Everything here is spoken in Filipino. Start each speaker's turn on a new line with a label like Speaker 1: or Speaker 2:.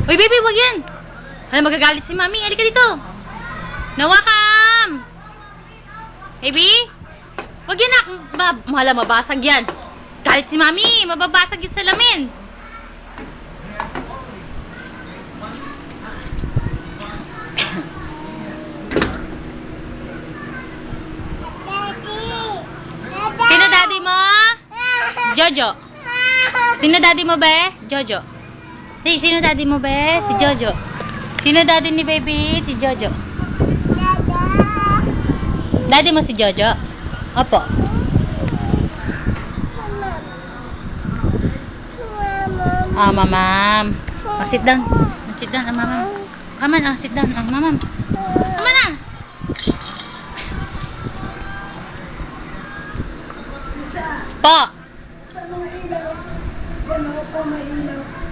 Speaker 1: Uy, baby, wag yan. Hala, magagalit si mami. Halika dito. Nawakam! Baby? Wag yan, nak. Mahala, mabasag yan. Galit si mami. Mababasag yung salamin. Sino daddy mo? Jojo. Sino daddy mo, be? Jojo. Hey, sino daddy mo, be? Si Jojo. Sino daddy ni baby? Si Jojo. Daddy mo si Jojo? Opo. Ah, mamam. Oh, sit down. Sit down, mamam. Come on, sit down. Mamam. Come on na. Po.
Speaker 2: Sa mga ilaw. Yan ako po may ilaw.